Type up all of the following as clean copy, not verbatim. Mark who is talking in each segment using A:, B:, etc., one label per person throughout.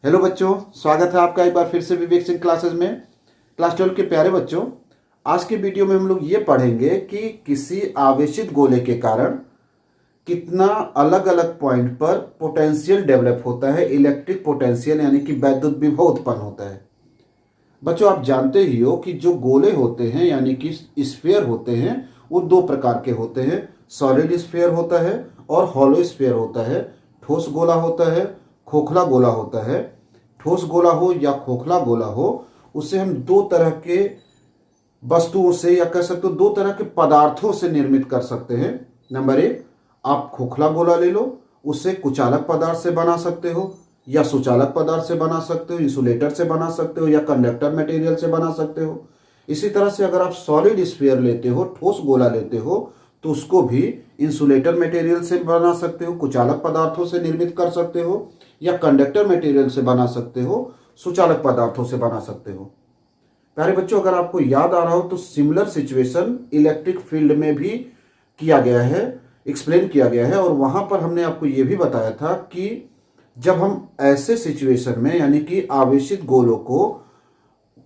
A: Hello बच्चों, स्वागत है आपका एक बार फिर से विवेक सिंह क्लासेस में। क्लास 12 के प्यारे बच्चों, आज के वीडियो में हम लोग ये पढ़ेंगे कि किसी आवेशित गोले के कारण कितना अलग अलग पॉइंट पर पोटेंशियल डेवलप होता है, इलेक्ट्रिक पोटेंशियल यानी कि वैद्युत विभव उत्पन्न होता है। बच्चों, आप जानते ही हो कि जो गोले होते हैं यानी कि स्फीयर होते हैं वो दो प्रकार के होते हैं। सॉलिड स्फीयर होता है और हॉलो स्फीयर होता है। ठोस गोला होता है, खोखला गोला होता है। ठोस गोला हो या खोखला गोला हो, उसे हम दो तरह के वस्तुओं से या कह सकते हो दो तरह के पदार्थों से निर्मित कर सकते हैं। नंबर एक, आप खोखला गोला ले लो, उसे कुचालक पदार्थ से बना सकते हो या सुचालक पदार्थ से बना सकते हो, इंसुलेटर से बना सकते हो या कंडक्टर मटेरियल से बना सकते हो। इसी तरह से अगर आप सॉलिड स्फीयर लेते हो, ठोस गोला लेते हो, तो उसको भी इंसुलेटर मटेरियल से बना सकते हो, कुचालक पदार्थों से निर्मित कर सकते हो या कंडक्टर मटेरियल से बना सकते हो, सुचालक पदार्थों से बना सकते हो। प्यारे बच्चों, अगर आपको याद आ रहा हो तो सिमिलर सिचुएशन इलेक्ट्रिक फील्ड में भी किया गया है, एक्सप्लेन किया गया है। और वहां पर हमने आपको यह भी बताया था कि जब हम ऐसे सिचुएशन में यानी कि आवेशित गोलों को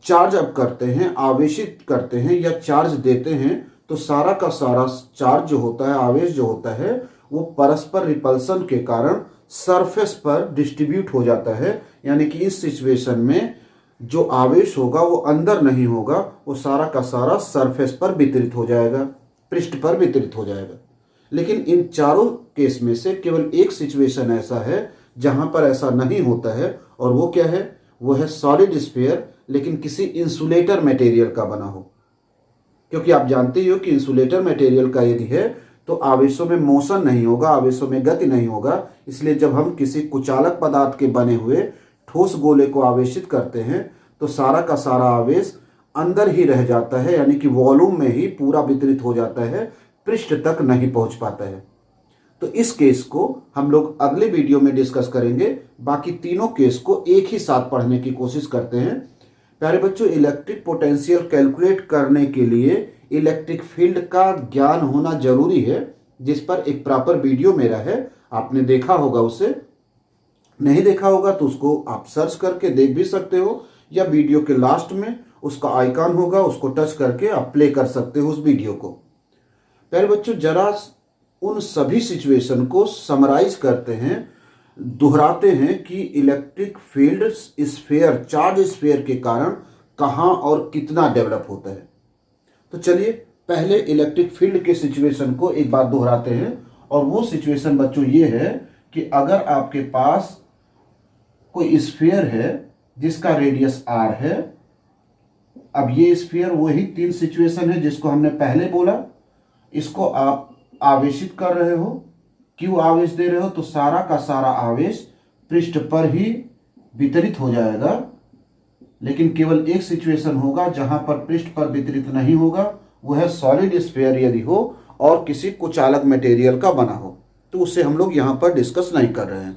A: चार्ज अप करते हैं, आवेशित करते हैं या चार्ज देते हैं, तो सारा का सारा चार्ज जो होता है, आवेश जो होता है, वो परस्पर रिपल्सन के कारण सरफेस पर डिस्ट्रीब्यूट हो जाता है। यानी कि इस सिचुएशन में जो आवेश होगा वो अंदर नहीं होगा, वो सारा का सारा सरफेस पर वितरित हो जाएगा, पृष्ठ पर वितरित हो जाएगा। लेकिन इन चारों केस में से केवल एक सिचुएशन ऐसा है जहां पर ऐसा नहीं होता है, और वो क्या है? वो है सॉलिड स्फीयर, लेकिन किसी इंसुलेटर मटेरियल का बना हो। क्योंकि आप जानते ही हो कि इंसुलेटर मटेरियल का यदि है तो आवेशों में मोशन नहीं होगा, आवेशों में गति नहीं होगा। इसलिए जब हम किसी कुचालक पदार्थ के बने हुए ठोस गोले को आवेशित करते हैं तो सारा का सारा आवेश अंदर ही रह जाता है, यानी कि वॉल्यूम में ही पूरा वितरित हो जाता है, पृष्ठ तक नहीं पहुंच पाता है। तो इस केस को हम लोग अगले वीडियो में डिस्कस करेंगे। बाकी तीनों केस को एक ही साथ पढ़ने की कोशिश करते हैं। प्यारे बच्चों, इलेक्ट्रिक पोटेंशियल कैलकुलेट करने के लिए इलेक्ट्रिक फील्ड का ज्ञान होना जरूरी है, जिस पर एक प्रॉपर वीडियो मेरा है, आपने देखा होगा। उसे नहीं देखा होगा तो उसको आप सर्च करके देख भी सकते हो, या वीडियो के लास्ट में उसका आइकॉन होगा, उसको टच करके आप प्ले कर सकते हो उस वीडियो को। प्यारे बच्चों, जरा उन सभी सिचुएशन को समराइज करते हैं, दोहराते हैं कि electric field sphere, charge sphere के कारण कहां और कितना डेवलप होता है। तो चलिए पहले इलेक्ट्रिक फील्ड के सिचुएशन को एक बार दोहराते हैं। और वो सिचुएशन बच्चों ये है कि अगर आपके पास कोई स्फीयर है जिसका रेडियस r है। अब ये स्फीयर वही तीन सिचुएशन है जिसको हमने पहले बोला। इसको आप आवेशित कर रहे हो, क्यों आवेश दे रहे हो? तो सारा का सारा आवेश पृष्ठ पर ही वितरित हो जाएगा। लेकिन केवल एक सिचुएशन होगा जहां पर पृष्ठ पर वितरित नहीं होगा, वह है सॉलिड स्फीयर यदि हो और किसी कुचालक मटेरियल का बना हो, तो उसे हम लोग यहां पर डिस्कस नहीं कर रहे हैं।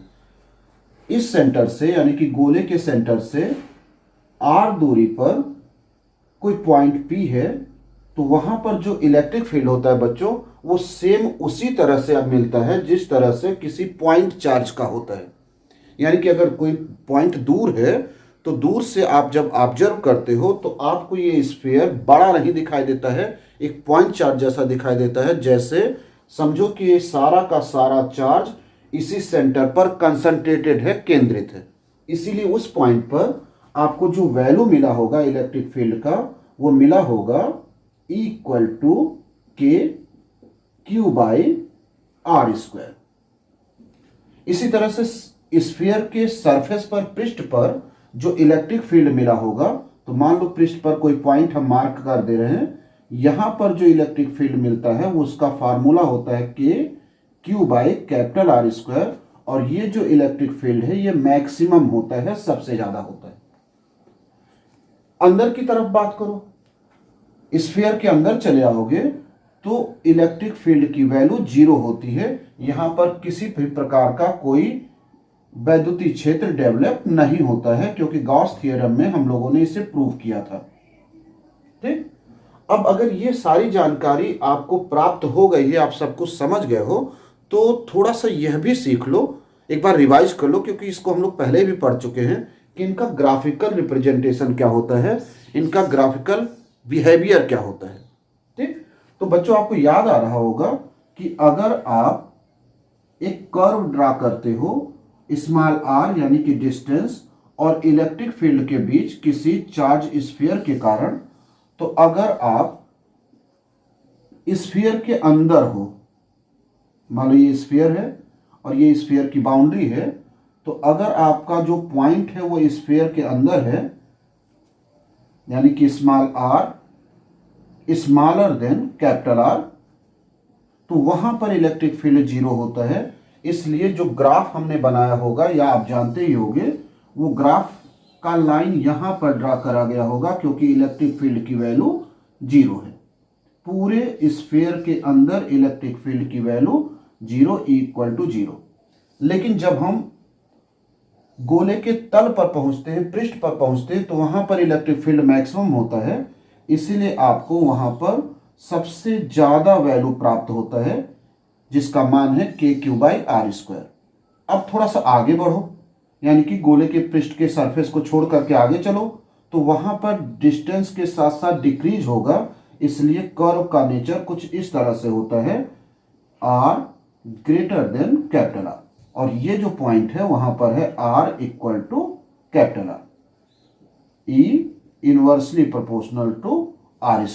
A: इस सेंटर से यानी कि गोले के सेंटर से r दूरी पर कोई पॉइंट P है, तो वहां पर जो इलेक्ट्रिक फील्ड होता है बच्चों, वो सेम उसी तरह से अब मिलता है जिस तरह से किसी पॉइंट चार्ज का होता है। यानी कि अगर कोई पॉइंट दूर है तो दूर से आप जब ऑब्जर्व करते हो तो आपको ये स्फीयर बड़ा नहीं दिखाई देता है, एक पॉइंट चार्ज जैसा दिखाई देता है। जैसे समझो कि ये सारा का सारा चार्ज इसी सेंटर पर कंसंट्रेटेड है, केंद्रित है। इसीलिए उस पॉइंट पर आपको जो वैल्यू मिला होगा इलेक्ट्रिक फील्ड का, वो मिला होगा इक्वल टू के क्यू बाई आर स्क्वायर। इसी तरह से स्फीयर के सरफेस पर, पृष्ठ पर जो इलेक्ट्रिक फील्ड मिला होगा, तो मान लो पृष्ठ पर कोई पॉइंट हम मार्क कर दे रहे हैं, यहां पर जो इलेक्ट्रिक फील्ड मिलता है वो उसका फार्मूला होता है K Q by capital R square. और ये जो इलेक्ट्रिक फील्ड है ये मैक्सिमम होता है, सबसे ज्यादा होता है। अंदर की तरफ बात करो, स्फीयर के अंदर चले आओगे तो इलेक्ट्रिक फील्ड की वैल्यू 0 होती है। यहां पर किसी भी प्रकार का कोई वैद्युतीय क्षेत्र डेवलप नहीं होता है, क्योंकि गॉस थ्योरम में हम लोगों ने इसे प्रूव किया था। ठीक, अब अगर ये सारी जानकारी आपको प्राप्त हो गई है, आप सब कुछ समझ गए हो, तो थोड़ा सा यह भी सीख लो एक बार रिवाइज कर लो, क्योंकि इसको हम लोग पहले भी पढ़ चुके हैं कि इनका ग्राफिकल रिप्रेजेंटेशन क्या होता है, इनका ग्राफिकल बिहेवियर क्या होता है। ठीक, तो बच्चों आपको याद आ रहा होगा कि अगर आप एक कर्व ड्रा करते हो स्मॉल r यानी कि डिस्टेंस और इलेक्ट्रिक फील्ड के बीच किसी चार्ज स्फीयर के कारण, तो अगर आप स्फीयर के अंदर हो, मान लो ये स्फीयर है और ये स्फीयर की बाउंड्री है, तो अगर आपका जो पॉइंट है वो स्फीयर के अंदर है यानी कि small r smaller than capital R, तो वहां पर इलेक्ट्रिक फील्ड 0 होता है। इसलिए जो ग्राफ हमने बनाया होगा या आप जानते ही होंगे, वो ग्राफ का लाइन यहां पर ड्रा करा गया होगा, क्योंकि इलेक्ट्रिक फील्ड की वैल्यू 0 है। पूरे स्फीयर के अंदर इलेक्ट्रिक फील्ड की वैल्यू 0 इक्वल टू 0। लेकिन जब हम गोले के तल पर पहुंचते हैं, पृष्ठ पर पहुंचते हैं, तो वहां पर इलेक्ट्रिक फील्ड मैक्सिमम होता है। इसीलिए आपको वहां पर सबसे ज्यादा वैल्यू प्राप्त होता है, जिसका मान है KQ/R²। अब थोड़ा सा आगे बढ़ो, यानी कि गोले के पृष्ठ के सरफेस को छोड़ करके आगे चलो, तो वहां पर डिस्टेंस के साथ साथ डिक्रीज होगा। इसलिए कर्व का नेचर कुछ इस तरह से होता है, R greater than capital R, और ये जो पॉइंट है वहां पर है R equal to capital R, E inversely proportional to R²।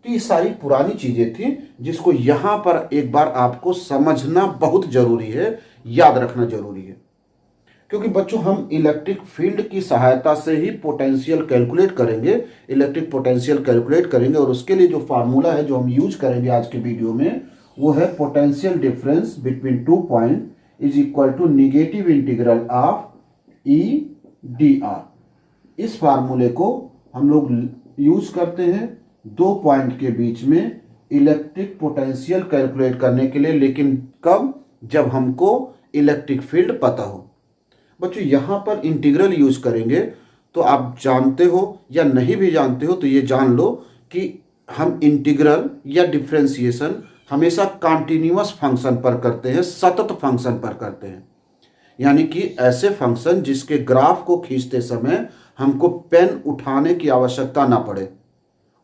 A: तो ये सारी पुरानी चीजें थी जिसको यहां पर एक बार आपको समझना बहुत जरूरी है, याद रखना जरूरी है। क्योंकि बच्चों हम इलेक्ट्रिक फील्ड की सहायता से ही पोटेंशियल कैलकुलेट करेंगे, इलेक्ट्रिक पोटेंशियल कैलकुलेट करेंगे, और उसके लिए जो फार्मूला है जो हम यूज करेंगे आज के वीडियो में, वो है potential difference between 2 point is equal to negative integral of E/dr। इस फार्मूले को हम लोग यूज करते हैं 2 पॉइंट के बीच में इलेक्ट्रिक पोटेंशियल कैलकुलेट करने के लिए। लेकिन कब? जब हमको इलेक्ट्रिक फील्ड पता हो। बच्चों यहां पर इंटीग्रल यूज करेंगे, तो आप जानते हो या नहीं भी जानते हो तो ये जान लो कि हम इंटीग्रल या डिफरेंशिएशन हमेशा कॉन्टिन्यूअस फंक्शन पर करते हैं, सतत फंक्शन पर करते हैं। यानी कि ऐसे फंक्शन जिसके ग्राफ को खींचते समय हमको पेन उठाने की आवश्यकता ना पड़े,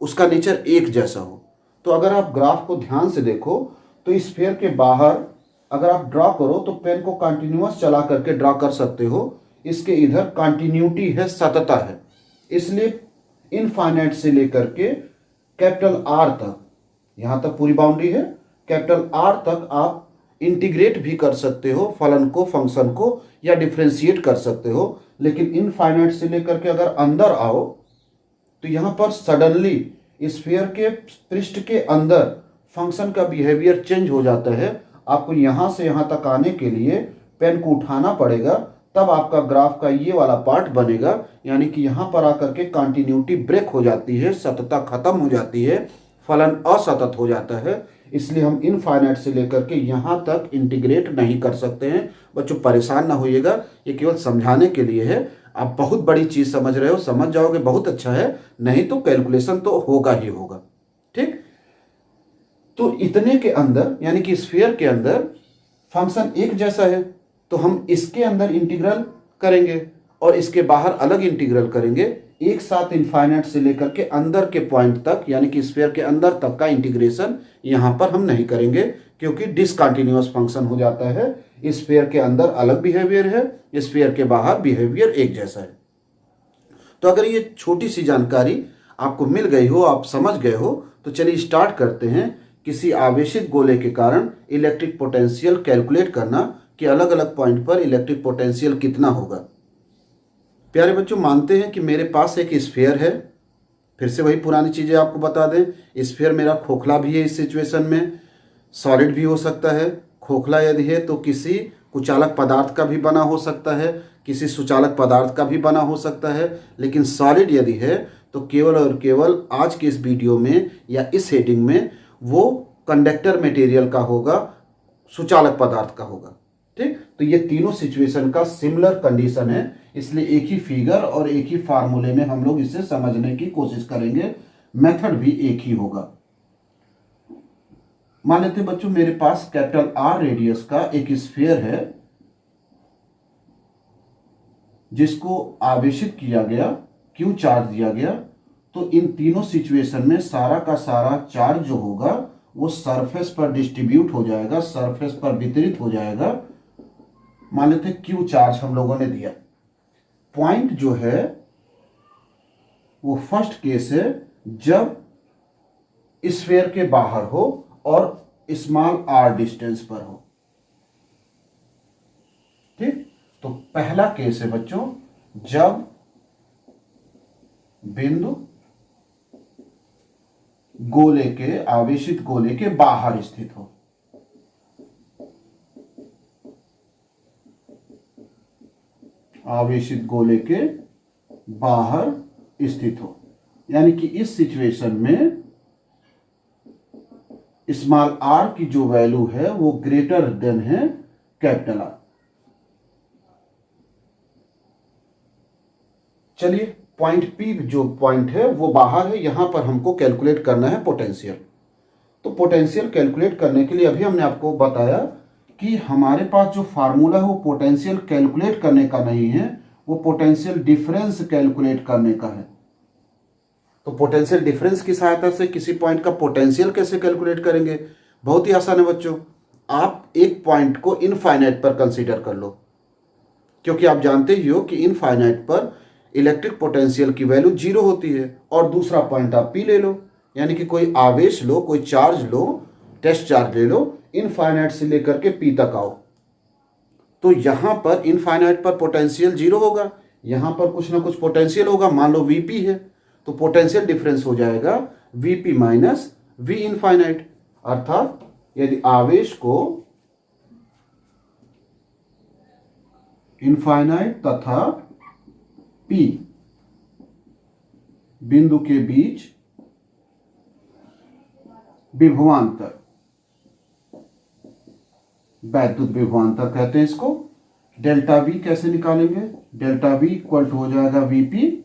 A: उसका नेचर एक जैसा हो। तो अगर आप ग्राफ को ध्यान से देखो तो स्फीयर के बाहर अगर आप ड्रा करो तो पेन को कंटिन्यूअस चला करके ड्रा कर सकते हो। इसके इधर कंटिन्यूटी है, सतता है। इसलिए इनफाइनाइट से लेकर के कैपिटल R तक, यहां तक पूरी बाउंड्री है, कैपिटल R तक आप इंटीग्रेट भी कर सकते हो फलन को, फंक्शन को, या डिफ्रेंशिएट कर सकते हो। लेकिन इनफाइनाइट से लेकर के अगर अंदर आओ तो यहां पर सडनली स्फीयर के पृष्ठ के अंदर फंक्शन का बिहेवियर चेंज हो जाता है। आपको यहां से यहां तक आने के लिए पेन को उठाना पड़ेगा, तब आपका ग्राफ का ये वाला पार्ट बनेगा। यानी कि यहां पर आकर के कंटिन्यूटी ब्रेक हो जाती है, सतता खत्म हो जाती है, फलन असतत हो जाता है। इसलिए हम इनफाइनाइट से लेकर के यहां तक इंटीग्रेट नहीं कर सकते हैं। बच्चों परेशान ना होइएगा, ये केवल समझाने के लिए है। आप बहुत बड़ी चीज समझ रहे हो, समझ जाओगे बहुत अच्छा है, नहीं तो कैलकुलेशन तो होगा ही होगा। ठीक, तो इतने के अंदर यानी कि स्फीयर के अंदर फंक्शन एक जैसा है, तो हम इसके अंदर इंटीग्रल करेंगे और इसके बाहर अलग इंटीग्रल करेंगे। एक साथ इनफाइनाइट से लेकर के अंदर के पॉइंट तक यानी कि स्फीयर के अंदर तक का इंटीग्रेशन यहां पर हम नहीं करेंगे, क्योंकि डिसकंटिन्यूअस फंक्शन हो जाता है। स्फीयर के अंदर अलग बिहेवियर है, स्फीयर के बाहर बिहेवियर एक जैसा है। तो अगर ये छोटी सी जानकारी आपको मिल गई हो, आप समझ गए हो, तो चलिए स्टार्ट करते हैं। किसी आवेशित गोले के कारण इलेक्ट्रिक पोटेंशियल कैलकुलेट करना कि अलग अलग पॉइंट पर इलेक्ट्रिक पोटेंशियल कितना होगा। प्यारे बच्चों, मानते हैं कि मेरे पास एक स्फीयर है। फिर से वही पुरानी चीजें आपको बता दें, स्फीयर मेरा खोखला भी है, इस सिचुएशन में सॉलिड भी हो सकता है। खोखला यदि है तो किसी कुचालक पदार्थ का भी बना हो सकता है, किसी सुचालक पदार्थ का भी बना हो सकता है। लेकिन सॉलिड यदि है तो केवल और केवल आज के इस वीडियो में या इस हेडिंग में वो कंडक्टर मटेरियल का होगा, सुचालक पदार्थ का होगा। ठीक, तो ये तीनों सिचुएशन का सिमिलर कंडीशन है, इसलिए एक ही फिगर और एक ही फार्मूले में हम लोग इसे समझने की कोशिश करेंगे। मेथड भी एक ही होगा। मान लेते बच्चों मेरे पास कैपिटल R रेडियस का एक स्फीयर है जिसको आवेशित किया गया, क्यू चार्ज दिया गया, तो इन तीनों सिचुएशन में सारा का सारा चार्ज जो होगा वो सरफेस पर डिस्ट्रीब्यूट हो जाएगा, सरफेस पर वितरित हो जाएगा। मान लेते हैं क्यू चार्ज हम लोगों ने दिया। पॉइंट जो है वो फर्स्ट केस है जब स्फीयर के बाहर हो और स्मॉल आर डिस्टेंस पर हो। ठीक, तो पहला केस है बच्चों जब बिंदु गोले के, आवेशित गोले के बाहर स्थित हो। आवेशित गोले के बाहर स्थित हो, यानी कि इस सिचुएशन में स्मॉल आर की जो वैल्यू है वो ग्रेटर देन है कैपिटल आर। चलिए, पॉइंट पी जो पॉइंट है वो बाहर है, यहां पर हमको कैलकुलेट करना है पोटेंशियल। तो पोटेंशियल कैलकुलेट करने के लिए अभी हमने आपको बताया कि हमारे पास जो फार्मूला है वो पोटेंशियल कैलकुलेट करने का नहीं है, वो पोटेंशियल डिफरेंस कैलकुलेट करने का है। तो पोटेंशियल डिफरेंस की सहायता से किसी पॉइंट का पोटेंशियल कैसे कैलकुलेट करेंगे? बहुत ही आसान है बच्चों। आप एक पॉइंट को इनफाइनाइट पर कंसीडर कर लो, क्योंकि आप जानते ही हो कि इनफाइनाइट पर इलेक्ट्रिक पोटेंशियल की वैल्यू 0 होती है। और दूसरा पॉइंट आप पी ले लो, यानी कि कोई आवेश लो, कोई चार्ज लो, टेस्ट चार्ज ले लो, इनफाइनाइट से लेकर के पी तक आओ। तो यहां पर इनफाइनाइट पर पोटेंशियल 0 होगा, यहां पर कुछ ना कुछ पोटेंशियल होगा, मान लो वीपी है, तो पोटेंशियल डिफरेंस हो जाएगा वीपी माइनस वी इनफाइनाइट। अर्थात यदि आवेश को इनफाइनाइट तथा पी बिंदु के बीच विभवांतर, वैद्युत विभवांतर कहते हैं इसको, डेल्टा वी कैसे निकालेंगे? डेल्टा वी इक्वल टू हो जाएगा वीपी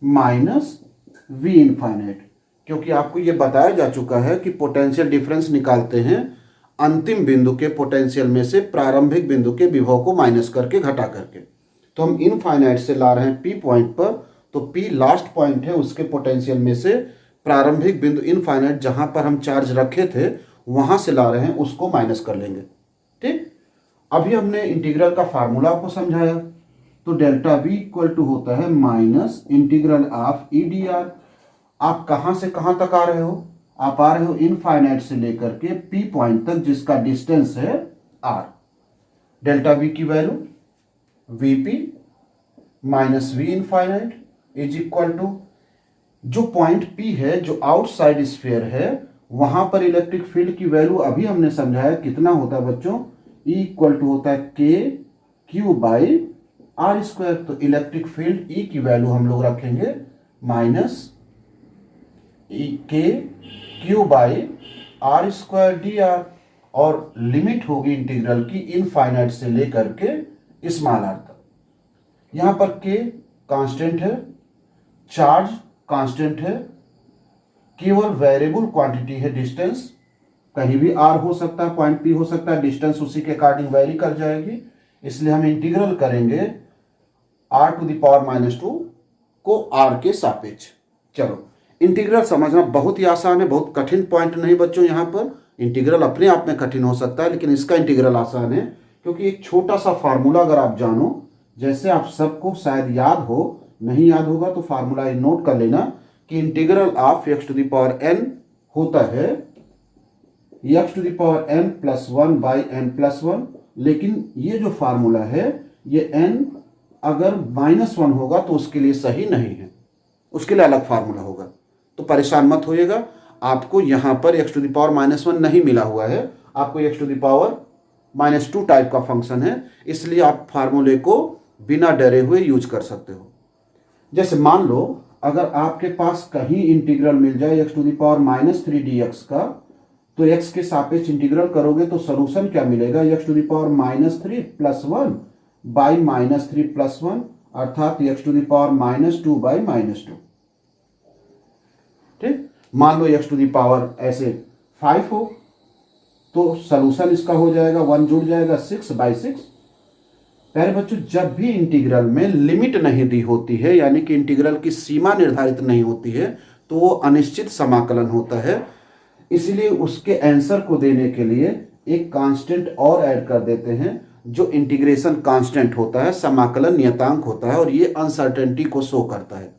A: माइनस वी इनफाइनाइट, क्योंकि आपको यह बताया जा चुका है कि पोटेंशियल डिफरेंस निकालते हैं अंतिम बिंदु के पोटेंशियल में से प्रारंभिक बिंदु के विभव को माइनस करके, घटा करके। तो हम इनफाइनाइट से ला रहे हैं पी पॉइंट पर, तो पी लास्ट पॉइंट है, उसके पोटेंशियल में से प्रारंभिक बिंदु इनफाइनाइट जहां पर हम चार्ज रखे थे वहां से ला रहे हैं, उसको माइनस कर लेंगे। ठीक, अभी हमने इंटीग्रल का फार्मूला आपको समझाया, तो डेल्टा वी इक्वल टू होता है minus integral of E D R. आप कहां से कहां तक आ रहे हो? आप आ रहे हो इनफाइनाइट से लेकर के पी पॉइंट तक, जिसका डिस्टेंस है आर। डेल्टा वी की value VP minus V infinite is equal to, जो पॉइंट पी है, जो आउटसाइड स्फीयर है, वहां पर इलेक्ट्रिक फील्ड की वैल्यू अभी हमने समझाया कितना होता है बच्चों, E इक्वल टू होता है K Q by R square. तो इलेक्ट्रिक फील्ड E की वैल्यू हम लोग रखेंगे minus K Q by R square D R, और लिमिट होगी इंटीग्रल की इनफाइनाइट से लेकर के स्मॉल आर तक। यहां पर के कांस्टेंट है, चार्ज कांस्टेंट है, केवल वेरिएबल क्वांटिटी है डिस्टेंस, कहीं भी आर हो सकता है, पॉइंट पी हो सकता है, डिस्टेंस उसी के अकॉर्डिंग वेरी कर जाएगी। इसलिए हम इंटीग्रल करेंगे R to the power minus 2 को आर के सापेक्ष। चलो, इंटीग्रल समझना बहुत ही आसान है, बहुत कठिन पॉइंट नहीं बच्चों। यहाँ पर इंटीग्रल अपने आप में कठिन हो सकता है, लेकिन इसका इंटीग्रल आसान है, क्योंकि एक छोटा सा फार्मूला अगर आप जानो, जैसे आप सबको शायद याद हो, नहीं याद होगा तो फार्मूला नोट कर लेना कि integral of X to the power N होता है X to the power N plus 1 by N plus 1। लेकिन ये जो फार्मूला है, ये एन अगर -1 होगा तो उसके लिए सही नहीं है, उसके लिए अलग फार्मूला होगा। तो परेशान मत होइएगा, आपको यहां पर एक्स टू द पावर -1 नहीं मिला हुआ है, आपको X to the power -2 type का फंक्शन है, इसलिए आप फार्मूले को बिना डरे हुए यूज कर सकते हो। जैसे मान लो अगर आपके पास कहीं इंटीग्रल मिल जाए X to the power -3 dx का, तो एक्स के सापेक्ष इंटीग्रल करोगे तो सोल्यूशन क्या मिलेगा? X to the power -3 plus 1 by -3 plus 1, अर्थात X to the power -2 by -2। ठीक, मान लो एक्स टू द पावर ऐसे 5 हो, तो सोल्यूशन इसका हो जाएगा 1 जुड़ जाएगा 6 बाई 6। प्यारे बच्चों, जब भी इंटीग्रल में लिमिट नहीं दी होती है, यानी कि इंटीग्रल की सीमा निर्धारित नहीं होती है, तो वो अनिश्चित समाकलन होता है। इसलिए उसके आंसर को देने के लिए एक कांस्टेंट और ऐड कर देते हैं, जो इंटीग्रेशन कांस्टेंट होता है, समाकलन नियतांक होता है, और ये अनसर्टेनिटी को शो करता है।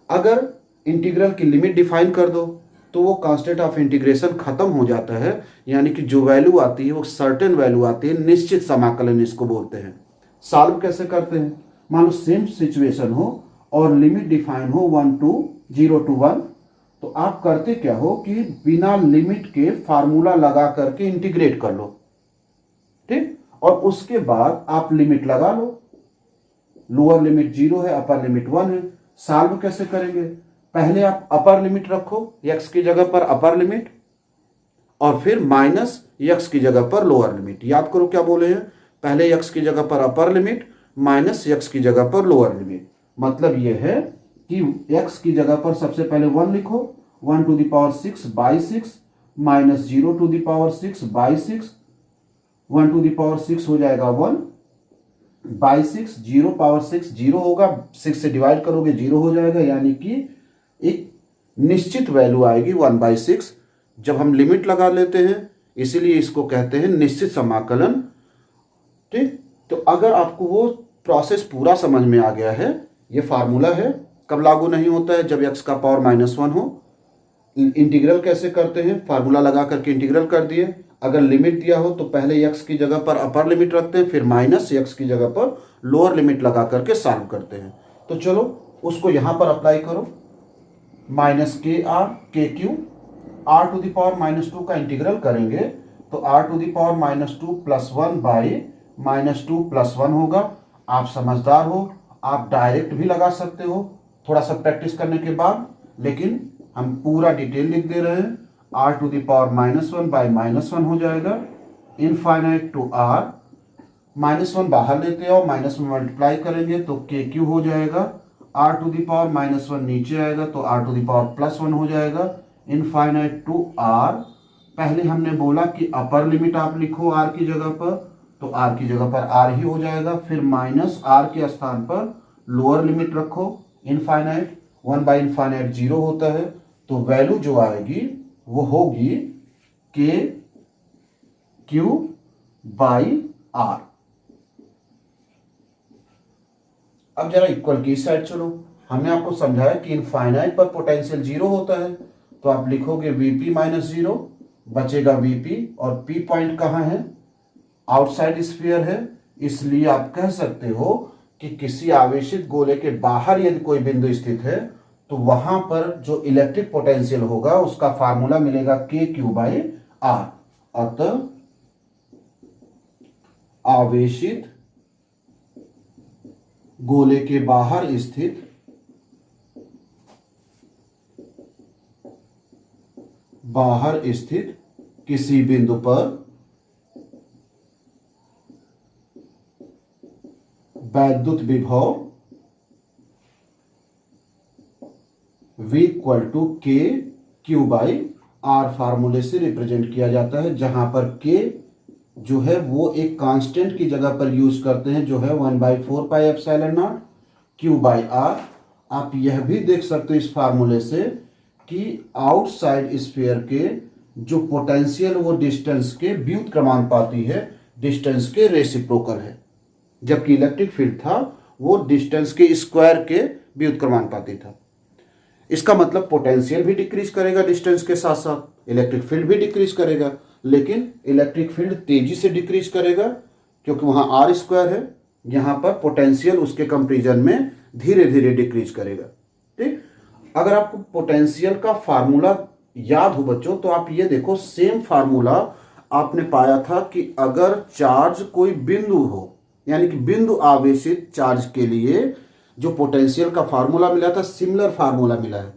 A: अगर इंटीग्रल की लिमिट डिफाइन कर दो तो वो कांस्टेंट ऑफ इंटीग्रेशन खत्म हो जाता है, यानी कि जो वैल्यू आती है वो सर्टेन वैल्यू आती है, निश्चित समाकलन इसको बोलते हैं। सॉल्व कैसे करते हैं? मान लो सेम सिचुएशन हो और लिमिट डिफाइन हो 0 to 1, तो आप करते क्या हो कि बिना लिमिट के फार्मूला लगा करके इंटीग्रेट कर लो, ठीक, और उसके बाद आप लिमिट लगा लो। लोअर लिमिट 0 है, अपर लिमिट 1 है। सॉल्व कैसे करेंगे? पहले आप अपर लिमिट रखो, x की जगह पर अपर लिमिट, और फिर माइनस x की जगह पर लोअर लिमिट। याद करो क्या बोले हैं, पहले x की जगह पर अपर लिमिट, माइनस x की जगह पर लोअर लिमिट। मतलब यह है कि x की जगह पर सबसे पहले 1 लिखो, 1 to the power 6 by 6, minus 0 to the power 6 by 6, 1 to the power 6 हो जाएगा 1 by 6, 0 पावर 6 0 होगा, 6 से डिवाइड करोगे 0 हो जाएगा, यानी कि एक निश्चित वैल्यू आएगी 1/6 जब हम लिमिट लगा लेते हैं। इसीलिए इसको कहते हैं निश्चित समाकलन, ठीक। तो अगर आपको वो प्रोसेस पूरा समझ में आ गया है, ये फार्मूला है, कब लागू नहीं होता है? जब x का पावर -1 हो। इंटीग्रल कैसे करते हैं? फार्मूला लगा करके इंटीग्रल कर दिए। अगर लिमिट दिया हो तो पहले x की जगह पर अपर लिमिट रखते हैं, फिर माइनस x की जगह पर लोअर लिमिट लगा करके सॉल्व करते हैं। तो चलो उसको यहां पर अप्लाई करो। -KR R to the power -2 का इंटीग्रल करेंगे तो R to the power -2 + 1 by -2 + 1 होगा। आप समझदार हो, आप डायरेक्ट भी लगा सकते हो थोड़ा सा प्रैक्टिस करने के बाद, लेकिन हम पूरा डिटेल लिख दे रहे हैं। R to the power -1 by -1 हो जाएगा, इनफाइनाइट टू R, -1 बाहर लेते आओ, माइनस में मल्टीप्लाई करेंगे तो KQ हो जाएगा। R टू दी पावर -1 नीचे आएगा तो R टू दी पावर +1 हो जाएगा, इनफाइनाइट टू R। पहले हमने बोला कि अपर लिमिट आप लिखो R की जगह पर, तो R की जगह पर R ही हो जाएगा, फिर माइनस R के स्थान पर लोअर लिमिट रखो, इनफाइनाइट, 1/∞ 0 होता है, तो वैल्यू जो आएगी वो होगी KQ/R। अब जरा इक्वल की साइड चलो। हमने आपको समझाया कि इनफाइनाइट पर पोटेंशियल 0 होता है, तो आप लिखोगे Vp -0, बचेगा Vp, और P पॉइंट कहाँ है? आउटसाइड स्फीयर है। इसलिए आप कह सकते हो कि किसी आवेशित गोले के बाहर यदि कोई बिंदु स्थित है तो वहां पर जो इलेक्ट्रिक पोटेंशियल होगा उसका फार्मूला मिलेगा KQ/R। अतः आवेशित गोले के बाहर स्थित किसी बिंदु पर वैद्युत विभव V = KQ/R फार्मूले से रिप्रेजेंट किया जाता है, जहां पर K जो है वो एक कांस्टेंट की जगह पर यूज करते हैं, जो है 1/4πε0 Q/R। आप यह भी देख सकते हो इस फार्मूले से कि आउटसाइड स्फीयर के जो पोटेंशियल वो डिस्टेंस के व्युत क्रमानुपाती है, डिस्टेंस के रेसिप्रोकल है, जबकि इलेक्ट्रिक फील्ड था वो डिस्टेंस के स्क्वायर के व्युत क्रमानुपाती था। इसका मतलब पोटेंशियल भी डिक्रीज करेगा डिस्टेंस के साथ साथ, इलेक्ट्रिक फील्ड भी डिक्रीज करेगा, लेकिन इलेक्ट्रिक फील्ड तेजी से डिक्रीज करेगा क्योंकि वहां R² है, यहां पर पोटेंशियल उसके कंपैरिजन में धीरे धीरे डिक्रीज करेगा, ठीक। अगर आपको पोटेंशियल का फार्मूला याद हो बच्चों, तो आप ये देखो, सेम फार्मूला आपने पाया था कि अगर चार्ज कोई बिंदु हो, यानी कि बिंदु आवेशित चार्ज के लिए जो पोटेंशियल का फार्मूला मिला था, सिमिलर फार्मूला मिला है।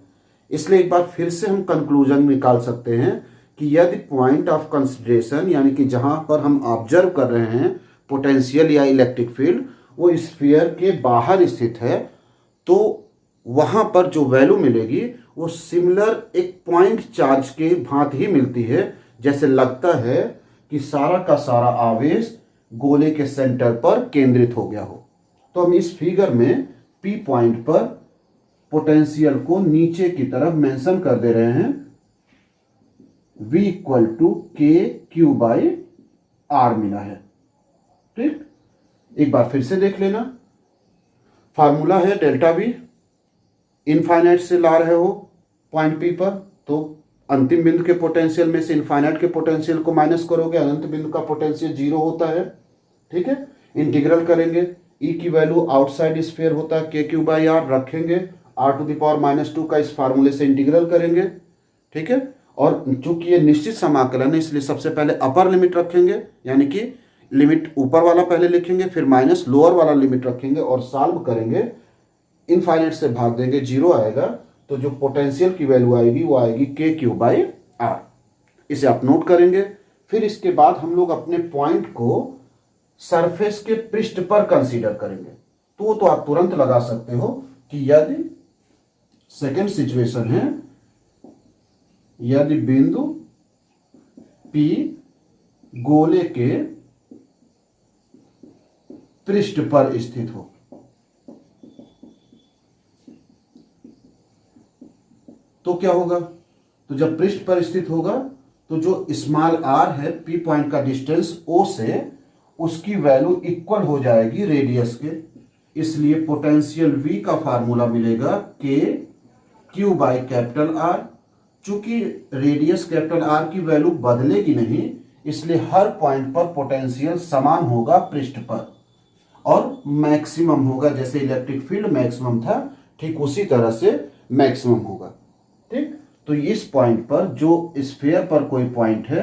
A: इसलिए एक बार फिर से हम कंक्लूजन निकाल सकते हैं कि यदि पॉइंट ऑफ कंसिडरेशन, यानी कि जहां पर हम ऑब्जर्व कर रहे हैं पोटेंशियल या इलेक्ट्रिक फील्ड, वो स्फीयर के बाहर स्थित है, तो वहां पर जो वैल्यू मिलेगी वो सिमिलर एक पॉइंट चार्ज के भांति ही मिलती है। जैसे लगता है कि सारा का सारा आवेश गोले के सेंटर पर केंद्रित हो गया हो। तो हम इस फिगर में पी पॉइंट पर पोटेंशियल को नीचे की तरफ मेंशन कर दे रहे हैं, V इक्वल टू के क्यू बाई आर मिला है। ठीक, एक बार फिर से देख लेना। फार्मूला है डेल्टा वी, इनफाइनाइट से ला रहे हो पॉइंट पी पर, तो अंतिम बिंदु के पोटेंशियल में से इनफाइनाइट के पोटेंशियल को माइनस करोगे, अनंत बिंदु का पोटेंशियल 0 होता है। ठीक है, इंटीग्रल करेंगे, ई की वैल्यू आउटसाइड स्फीयर होता है के क्यू बाई आर, रखेंगे आर टू द पावर -2 का इस फार्मूले से इंटीग्रल करेंगे। ठीक है, और चूंकि ये निश्चित समाकलन है इसलिए सबसे पहले अपर लिमिट रखेंगे, यानी कि लिमिट ऊपर वाला पहले लिखेंगे, फिर माइनस लोअर वाला लिमिट रखेंगे और सॉल्व करेंगे। इनफाइनाइट से भाग देंगे, 0 आएगा, तो जो पोटेंशियल की वैल्यू आएगी वो आएगी के क्यू बाई आर। इसे आप नोट करेंगे। फिर इसके बाद हम लोग अपने पॉइंट को सरफेस के पृष्ठ पर कंसीडर करेंगे। तो आप तुरंत लगा सकते हो कि यदि सेकेंड सिचुएशन है, यदि बिंदु P गोले के पृष्ठ पर स्थित हो, तो क्या होगा? तो जब पृष्ठ पर स्थित होगा तो जो स्मॉल r है P पॉइंट का डिस्टेंस O से, उसकी वैल्यू इक्वल हो जाएगी रेडियस के, इसलिए पोटेंशियल V का फार्मूला मिलेगा के क्यू बाई कैपिटल R। चूंकि रेडियस कैपिटल R की वैल्यू बदलेगी नहीं, इसलिए हर पॉइंट पर पोटेंशियल समान होगा पृष्ठ पर और मैक्सिमम होगा। जैसे इलेक्ट्रिक फील्ड मैक्सिमम था, ठीक उसी तरह से मैक्सिमम होगा। ठीक, तो इस पॉइंट पर जो स्फीयर पर कोई पॉइंट है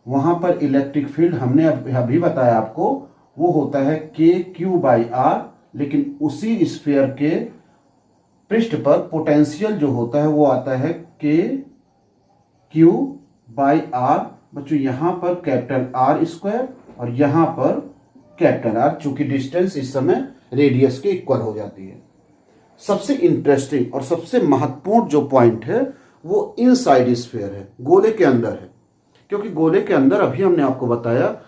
A: वहां पर इलेक्ट्रिक फील्ड हमने अभी बताया आपको, वो होता है के क्यू बाई आर, लेकिन उसी स्फीयर के पृष्ठ पर पोटेंशियल जो होता है वो आता है के क्यू बाई आर। बच्चों यहां पर कैपिटल आर स्क्वायर और यहां पर कैपिटल आर, चूंकि डिस्टेंस इस समय रेडियस के इक्वल हो जाती है। सबसे इंटरेस्टिंग और सबसे महत्वपूर्ण जो पॉइंट है वो इनसाइड स्फीयर है, गोले के अंदर है। क्योंकि गोले के अंदर अभी हमने आपको बताया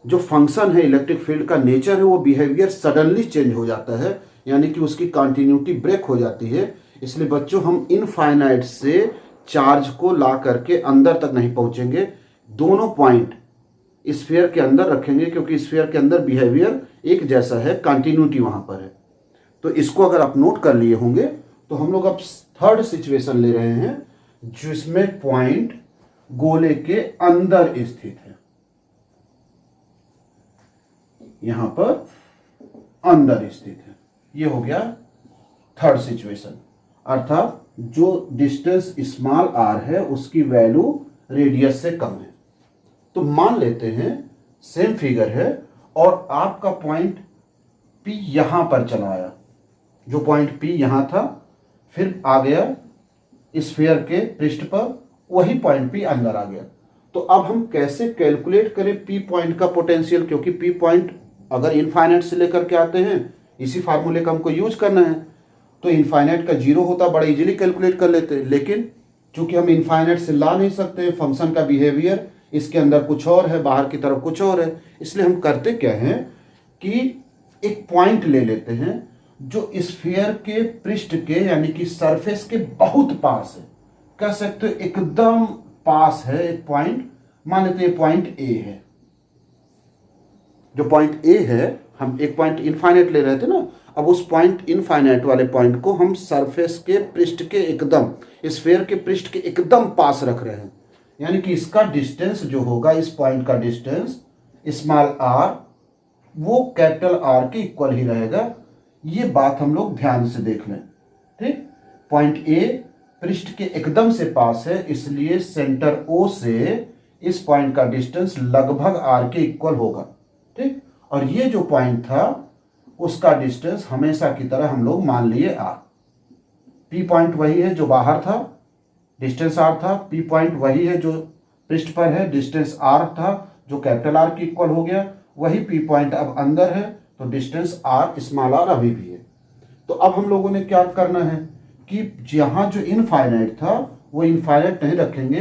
A: जो फंक्शन है इलेक्ट्रिक फील्ड का नेचर है, वो बिहेवियर सडनली चेंज हो जाता है, यानी कि उसकी कंटिन्यूटी ब्रेक हो जाती है। इसलिए बच्चों हम इनफाइनाइट से चार्ज को ला करके अंदर तक नहीं पहुंचेंगे, दोनों पॉइंट स्फीयर के अंदर रखेंगे, क्योंकि स्फीयर के अंदर बिहेवियर एक जैसा है, कंटिन्यूटी वहां पर है। तो इसको अगर आप नोट कर लिए होंगे तो हम लोग अब थर्ड सिचुएशन ले रहे हैं जिसमें पॉइंट गोले के अंदर स्थित है, यहां पर अंदर स्थित है। ये हो गया थर्ड सिचुएशन, अर्थात जो डिस्टेंस स्मॉल r है उसकी वैल्यू रेडियस से कम है। तो मान लेते हैं सेम फिगर है और आपका पॉइंट P यहां पर चला आया, जो पॉइंट P यहां था फिर आ गया स्फीयर के पृष्ठ पर, वही पॉइंट P अंदर आ गया। तो अब हम कैसे कैलकुलेट करें P पॉइंट का पोटेंशियल, क्योंकि P पॉइंट अगर इनफाइनाइट से लेकर के आते हैं इसी फार्मूले का हमको यूज करना है, तो इनफाइनाइट का 0 होता, बड़ा इजीली कैलकुलेट कर लेते हैं। लेकिन चूंकि हम इनफाइनाइट से ला नहीं सकते, फंक्शन का बिहेवियर इसके अंदर कुछ और है, बाहर की तरफ कुछ और है, इसलिए हम करते क्या हैं कि एक पॉइंट ले लेते हैं जो स्फीयर के पृष्ठ के यानी कि सरफेस के बहुत पास है, कह सकते हो एकदम पास है एक पॉइंट। मान लेते हैं पॉइंट ए है, जो पॉइंट ए है, हम एक पॉइंट इनफाइनाइट ले रहे थे ना, अब उस पॉइंट इनफाइनाइट वाले पॉइंट को हम सरफेस के पृष्ठ के एकदम, स्फीयर के पृष्ठ के एकदम पास रख रहे हैं, यानी कि इसका डिस्टेंस जो होगा, इस पॉइंट का डिस्टेंस स्मॉल आर वो कैपिटल आर के इक्वल ही रहेगा। ये बात हम लोग ध्यान से देख लें। ठीक, पॉइंट ए पृष्ठ के एकदम से पास है, इसलिए सेंटर ओ से इस पॉइंट का डिस्टेंस लगभग आर के इक्वल होगा। ठीक, और ये जो पॉइंट था उसका डिस्टेंस हमेशा की तरह हम लोग मान लिए आर। पी पॉइंट वही है जो बाहर था, डिस्टेंस आर था, पी पॉइंट वही है जो पृष्ठ पर है, डिस्टेंस आर था जो कैपिटल आर के इक्वल हो गया, वही पी पॉइंट अब अंदर है तो डिस्टेंस आर स्मॉल आर अभी भी है। तो अब हम लोगों ने क्या करना है कि जहां जो इनफाइनाइट था वो इनफाइनाइट नहीं रखेंगे,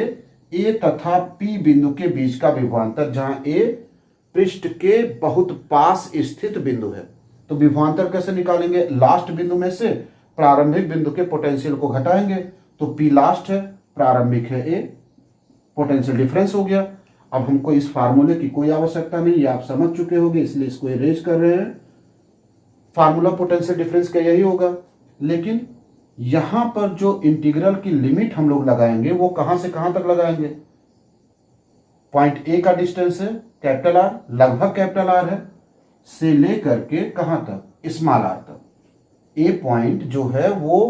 A: ए तथा पी बिंदु के बीच का विभवांतर, जहां ए पृष्ठ के बहुत पास स्थित बिंदु है। तो विभवांतर कैसे निकालेंगे? लास्ट बिंदु में से प्रारंभिक बिंदु के पोटेंशियल को घटाएंगे। तो पी लास्ट है, प्रारंभिक है ए, पोटेंशियल डिफरेंस हो गया। अब हमको इस फार्मूले की कोई आवश्यकता नहीं, ये आप समझ चुके होंगे, इसलिए इसको इरेज कर रहे हैं। फार्मूला पोटेंशियल डिफरेंस का यही होगा। लेकिन यहां पर जो इंटीग्रल की लिमिट हम लोग लगाएंगे वो कहां से कहां तक लगाएंगे? पॉइंट ए का डिस्टेंस है कैपिटल आर, लगभग कैपिटल आर है, से लेकर के कहां तक? स्मॉल आर तक। ए पॉइंट जो है वो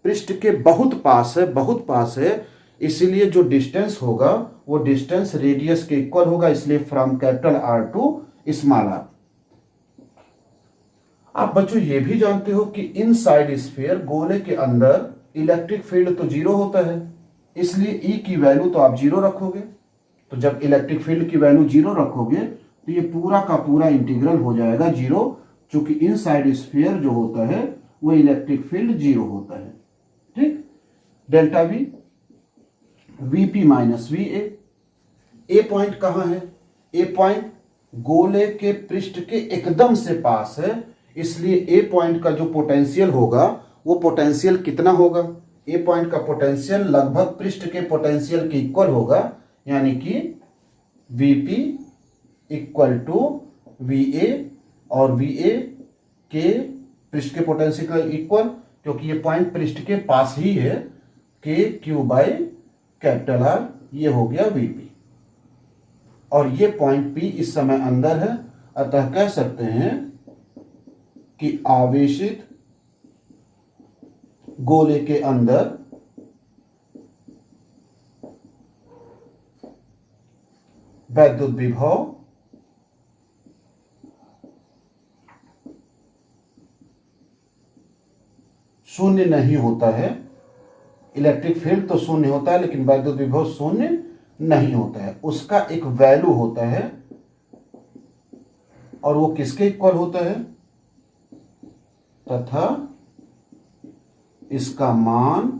A: पृष्ठ के बहुत पास है, बहुत पास है, इसीलिए जो डिस्टेंस होगा वो डिस्टेंस रेडियस के इक्वल होगा, इसलिए from capital R to small R. आप बच्चों ये भी जानते हो कि इनसाइड स्फीयर गोले के अंदर इलेक्ट्रिक फील्ड तो जीरो होता है, इसलिए ई की वैल्यू तो आप जीरो रखोगे। तो जब इलेक्ट्रिक फील्ड की वैल्यू जीरो रखोगे तो ये पूरा का पूरा इंटीग्रल हो जाएगा जीरो, क्योंकि इनसाइड स्फीयर जो होता है वो इलेक्ट्रिक फील्ड जीरो होता है। ठीक, delta we VP minus V A point कहां है? ए पॉइंट गोले के पृष्ठ के एकदम से पास है, इसलिए ए पॉइंट का जो पोटेंशियल होगा वो पोटेंशियल कितना होगा? ए पॉइंट का पोटेंशियल लगभग पृष्ठ के पोटेंशियल के इक्वल होगा, यानी कि Vp इक्वल टू Va, और Va के पृष्ठ के पोटेंशियल का इक्वल, क्योंकि ये पॉइंट पृष्ठ के पास ही है, K Q by capital R, ये हो गया Vp। और ये पॉइंट P इस समय अंदर है, अतः कह सकते हैं कि आवेशित गोले के अंदर वैद्युत विभव शून्य नहीं होता है। इलेक्ट्रिक फील्ड तो शून्य होता है, लेकिन वैद्युत विभव शून्य नहीं होता है, उसका एक वैल्यू होता है, और वो किसके इक्वल होता है? तथा इसका मान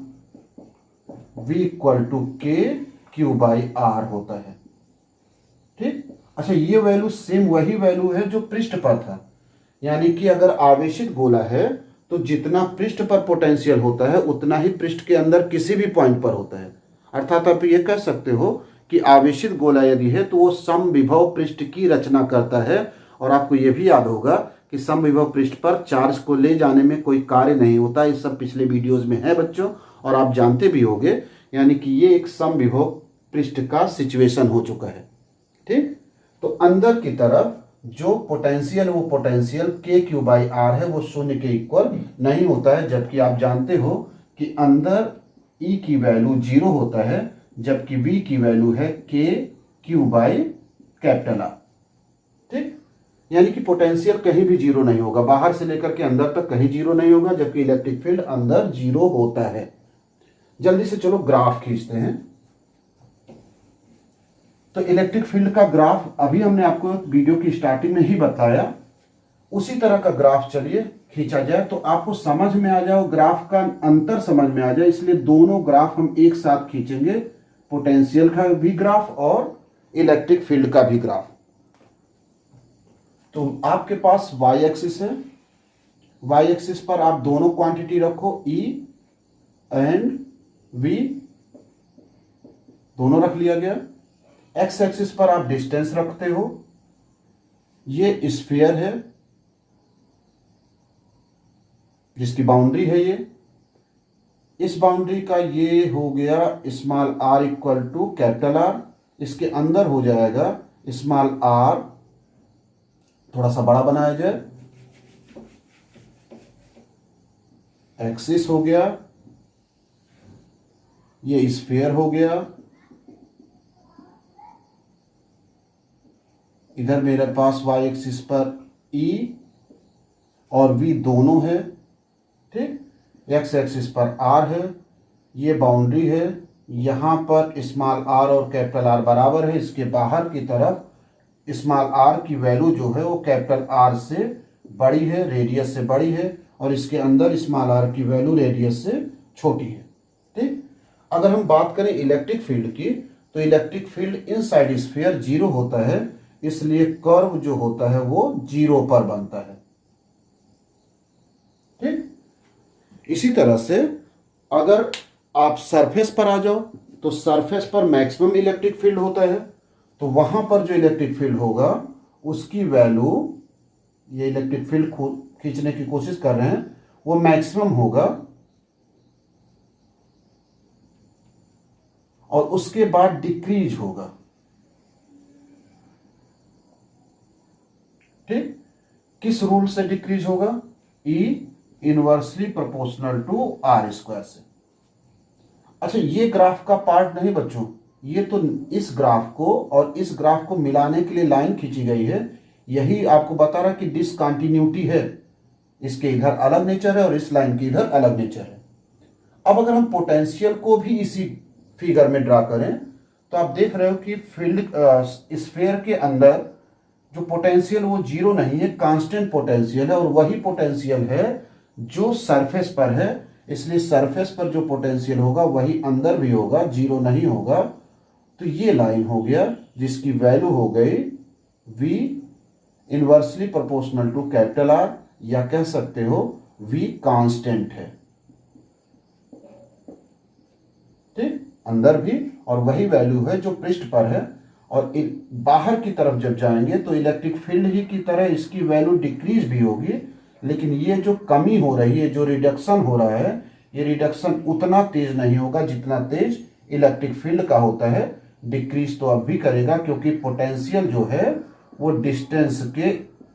A: V इक्वल टू के क्यू बाई आर होता है। ठीक, अच्छा, ये वैल्यू सेम वही वैल्यू है जो पृष्ठ पर था, यानी कि अगर आवेशित गोला है तो जितना पृष्ठ पर पोटेंशियल होता है उतना ही पृष्ठ के अंदर किसी भी पॉइंट पर होता है। अर्थात आप ये कह सकते हो कि आवेशित गोला यदि है तो वो समविभव पृष्ठ की रचना करता है। और आपको ये भी याद होगा कि समविभव पृष्ठ पर चार्ज को ले जाने में कोई कार्य नहीं होता, ये सब पिछले वीडियोज में है बच्चों, और आप जानते भी होंगे, यानी कि ये एक समविभव पृष्ठ का सिचुएशन हो चुका है। ठीक, तो अंदर की तरफ जो पोटेंशियल, वो पोटेंशियल के क्यू बाई आर है, वो शून्य के इक्वल नहीं होता है, जबकि आप जानते हो कि अंदर ई की वैल्यू जीरो होता है, जबकि वी की वैल्यू है K Q by capital R. ठीक, यानी कि पोटेंशियल कहीं भी जीरो नहीं होगा, बाहर से लेकर के अंदर तक कहीं जीरो नहीं होगा, जबकि इलेक्ट्रिक फील्ड अंदर जीरो होता है। जल्दी से चलो ग्राफ खींचते हैं। तो इलेक्ट्रिक फील्ड का ग्राफ अभी हमने आपको वीडियो की स्टार्टिंग में ही बताया, उसी तरह का ग्राफ चलिए खींचा जाए तो आपको समझ में आ जाए, ग्राफ का अंतर समझ में आ जाए, इसलिए दोनों ग्राफ हम एक साथ खींचेंगे, पोटेंशियल का भी ग्राफ और इलेक्ट्रिक फील्ड का भी ग्राफ। तो आपके पास वाई एक्सिस है, वाई एक्सिस पर आप दोनों क्वांटिटी रखो, E एंड V, दोनों रख लिया गया। एक्स एक्सिस पर आप डिस्टेंस रखते हो, ये स्फीयर है जिसकी बाउंड्री है ये, इस बाउंड्री का ये हो गया small r equal to capital R, इसके अंदर हो जाएगा स्मॉल r, थोड़ा सा बड़ा बनाया जाए, एक्सिस हो गया, ये स्फीयर हो गया, इधर मेरे पास y एक्सिस पर E और V दोनों है। ठीक, x एक्सिस पर R है, ये बाउंड्री है, यहाँ पर स्मॉल r और कैपिटल R बराबर है, इसके बाहर की तरफ स्मॉल r की वैल्यू जो है वो कैपिटल R से बड़ी है, रेडियस से बड़ी है, और इसके अंदर स्मॉल r की वैल्यू रेडियस से छोटी है। ठीक, अगर हम बात करें इलेक्ट्रिक फील्ड की, तो electric field inside sphere zero होता है, इसलिए कर्व जो होता है वो 0 पर बनता है। ठीक, इसी तरह से अगर आप सरफेस पर आ जाओ तो सरफेस पर मैक्सिमम इलेक्ट्रिक फील्ड होता है, तो वहां पर जो इलेक्ट्रिक फील्ड होगा उसकी वैल्यू, ये इलेक्ट्रिक फील्ड खींचने की कोशिश कर रहे हैं, वो मैक्सिमम होगा और उसके बाद डिक्रीज होगा। ठीक, किस रूल से डिक्रीज होगा? E inversely proportional to R square से। अच्छा, ये ग्राफ का पार्ट नहीं बच्चों, ये तो इस ग्राफ को और इस ग्राफ को मिलाने के लिए लाइन खींची गई है। यही आपको बता रहा कि डिसकंटिन्यूटी है, इसके इधर अलग नेचर है और इस लाइन की इधर अलग नेचर है। अब अगर हम पोटेंशियल को भी इसी फिगर में ड्रा करें तो आप देख रहे हो कि फील्ड स्फीयर के अंदर जो पोटेंशियल वो 0 नहीं है, कांस्टेंट पोटेंशियल है, और वही पोटेंशियल है जो सरफेस पर है। इसलिए सरफेस पर जो पोटेंशियल होगा वही अंदर भी होगा, 0 नहीं होगा। तो ये लाइन हो गया जिसकी वैल्यू हो गई V inversely proportional to capital R, या कह सकते हो V कांस्टेंट है। ठीक, अंदर भी और वही वैल्यू है जो पृष्ठ पर है, और बाहर की तरफ जब जाएंगे तो इलेक्ट्रिक फील्ड ही की तरह इसकी वैल्यू डिक्रीज भी होगी, लेकिन ये जो कमी हो रही है, जो रिडक्शन हो रहा है, ये रिडक्शन उतना तेज नहीं होगा जितना तेज इलेक्ट्रिक फील्ड का होता है। डिक्रीज तो अब भी करेगा क्योंकि पोटेंशियल जो है वो डिस्टेंस के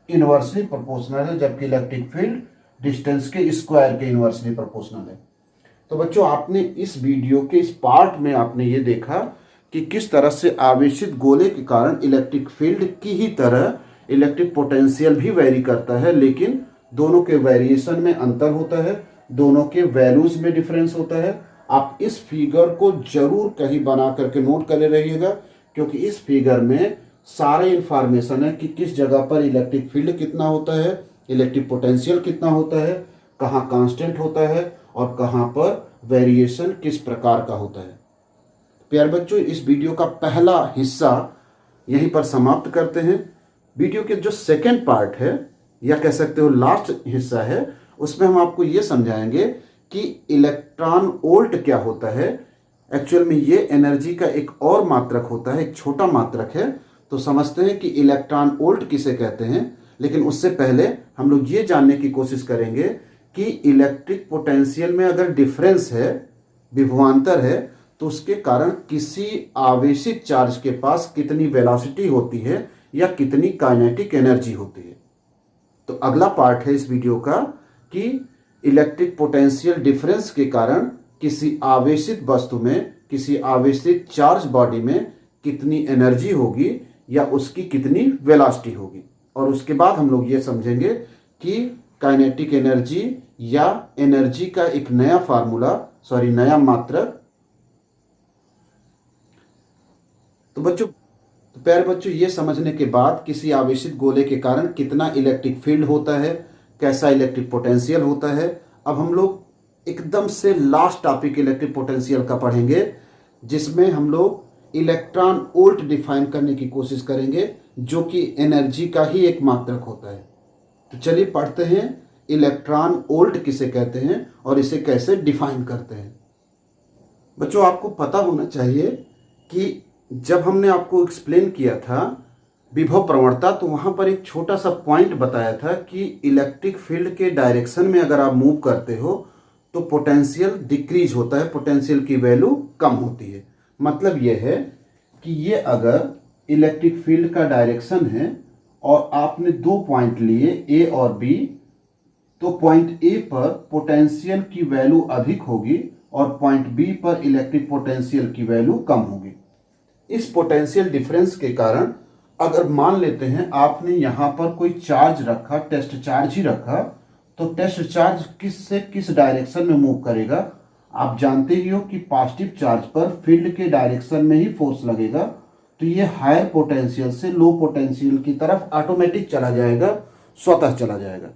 A: इनवर्सली प्रोपोर्शनल है, जबकि इलेक्ट्रिक फील्ड डिस्टेंस के स्क्वायर के इनवर्सली प्रोपोर्शनल है। तो बच्चों, आपने इस वीडियो के इस पार्ट में आपने ये देखा कि किस तरह से आवेशित गोले के कारण इलेक्ट्रिक फील्ड की ही तरह इलेक्ट्रिक पोटेंशियल भी वेरी करता है, लेकिन दोनों के वेरिएशन में अंतर होता है, दोनों के वैल्यूज में डिफरेंस होता है। आप इस फिगर को जरूर कहीं बना करके नोट कर रहिएगा, क्योंकि इस फिगर में सारे इंफॉर्मेशन है कि किस जगह पर इलेक्ट्रिक फील्ड कितना होता है, इलेक्ट्रिक पोटेंशियल कितना होता है, कहाँ कांस्टेंट होता है और कहाँ पर वेरिएशन किस प्रकार का होता है। प्यारे बच्चों, इस वीडियो का पहला हिस्सा यहीं पर समाप्त करते हैं। वीडियो के जो सेकेंड पार्ट है, या कह सकते हो लास्ट हिस्सा है, उसमें हम आपको ये समझाएंगे कि इलेक्ट्रॉन वोल्ट क्या होता है। एक्चुअल में ये एनर्जी का एक और मात्रक होता है, एक छोटा मात्रक है। तो समझते हैं कि इलेक्ट्रॉन वोल्ट किसे कहते हैं, लेकिन उससे पहले हम लोग ये जानने की कोशिश करेंगे कि इलेक्ट्रिक पोटेंशियल में अगर डिफरेंस है, विभवांतर है, तो उसके कारण किसी आवेशित चार्ज के पास कितनी वेलोसिटी होती है या कितनी काइनेटिक एनर्जी होती है। तो अगला पार्ट है इस वीडियो का कि इलेक्ट्रिक पोटेंशियल डिफरेंस के कारण किसी आवेशित वस्तु में, किसी आवेशित चार्ज बॉडी में कितनी एनर्जी होगी या उसकी कितनी वेलोसिटी होगी। और उसके बाद हम लोग ये समझेंगे कि काइनेटिक एनर्जी या एनर्जी का एक नया फार्मूला, नया मात्रक। तो प्यारे बच्चों, ये समझने के बाद किसी आवेशित गोले के कारण कितना इलेक्ट्रिक फील्ड होता है, कैसा इलेक्ट्रिक पोटेंशियल होता है, अब हम लोग एकदम से लास्ट टॉपिक इलेक्ट्रिक पोटेंशियल का पढ़ेंगे, जिसमें हम लोग इलेक्ट्रॉन वोल्ट डिफाइन करने की कोशिश करेंगे, जो कि एनर्जी का ही एक मात्रक होता है। तो चलिए पढ़ते हैं इलेक्ट्रॉन वोल्ट किसे कहते हैं और इसे कैसे डिफाइन करते हैं। बच्चों, आपको पता होना चाहिए कि जब हमने आपको एक्सप्लेन किया था विभव प्रवणता, तो वहां पर एक छोटा सा पॉइंट बताया था कि इलेक्ट्रिक फील्ड के डायरेक्शन में अगर आप मूव करते हो तो पोटेंशियल डिक्रीज होता है, पोटेंशियल की वैल्यू कम होती है। मतलब यह है कि ये अगर इलेक्ट्रिक फील्ड का डायरेक्शन है और आपने दो पॉइंट लिए ए और बी, तो पॉइंट ए पर पोटेंशियल की वैल्यू अधिक होगी और पॉइंट बी पर इलेक्ट्रिक पोटेंशियल की वैल्यू कम होगी। इस पोटेंशियल डिफरेंस के कारण अगर मान लेते हैं आपने यहां पर कोई चार्ज रखा, टेस्ट चार्ज ही रखा, तो टेस्ट चार्ज किस से किस डायरेक्शन में मूव करेगा। आप जानते ही हो कि पॉजिटिव चार्ज पर फील्ड के डायरेक्शन में ही फोर्स लगेगा, तो ये हायर पोटेंशियल से लो पोटेंशियल की तरफ ऑटोमेटिक चला जाएगा, स्वतः चला जाएगा।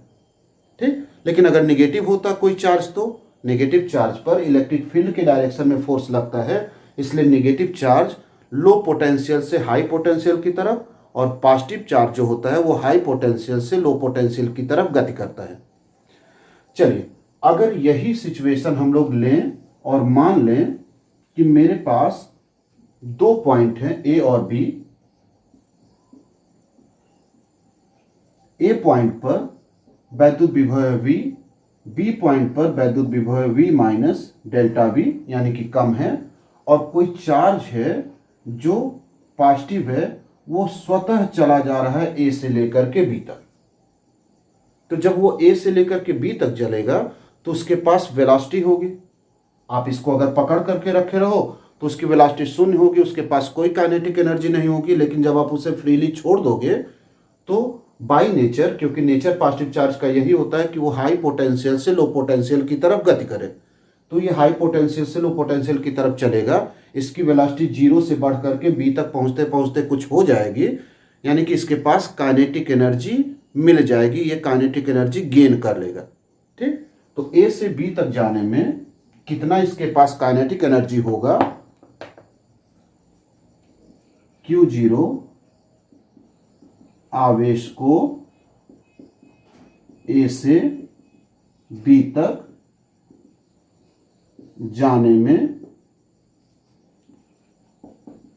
A: ठीक, लेकिन अगर नेगेटिव होता कोई चार्ज, तो नेगेटिव चार्ज पर इलेक्ट्रिक फील्ड के डायरेक्शन में फोर्स लगता है, इसलिए नेगेटिव चार्ज लो पोटेंशियल से हाई पोटेंशियल की तरफ और पॉजिटिव चार्ज जो होता है वो हाई पोटेंशियल से लो पोटेंशियल की तरफ गति करता है। चलिए, अगर यही सिचुएशन हम लोग लें और मान लें कि मेरे पास दो पॉइंट हैं ए और बी। ए पॉइंट पर वैद्युत विभव V, बी पॉइंट पर वैद्युत विभव V माइनस डेल्टा V यानी कि कम है, और कोई चार्ज है जो पॉजिटिव है, वो स्वतः चला जा रहा है ए से लेकर के बी तक। तो जब वो ए से लेकर के बी तक चलेगा तो उसके पास वेलोसिटी होगी। आप इसको अगर पकड़ करके रखे रहो तो उसकी वेलोसिटी शून्य होगी, उसके पास कोई काइनेटिक एनर्जी नहीं होगी। लेकिन जब आप उसे फ्रीली छोड़ दोगे तो बाई नेचर, क्योंकि नेचर पॉजिटिव चार्ज का यही होता है कि वो हाई पोटेंशियल से लो पोटेंशियल की तरफ गति करे, तो ये हाई पोटेंशियल से लो पोटेंशियल की तरफ चलेगा। इसकी वेलोसिटी 0 से बढ़ करके बी तक पहुंचते पहुंचते कुछ हो जाएगी, यानी कि इसके पास काइनेटिक एनर्जी मिल जाएगी, ये काइनेटिक एनर्जी गेन कर लेगा। ठीक, तो ए से बी तक जाने में कितना इसके पास काइनेटिक एनर्जी होगा, Q0 आवेश को ए से बी तक जाने में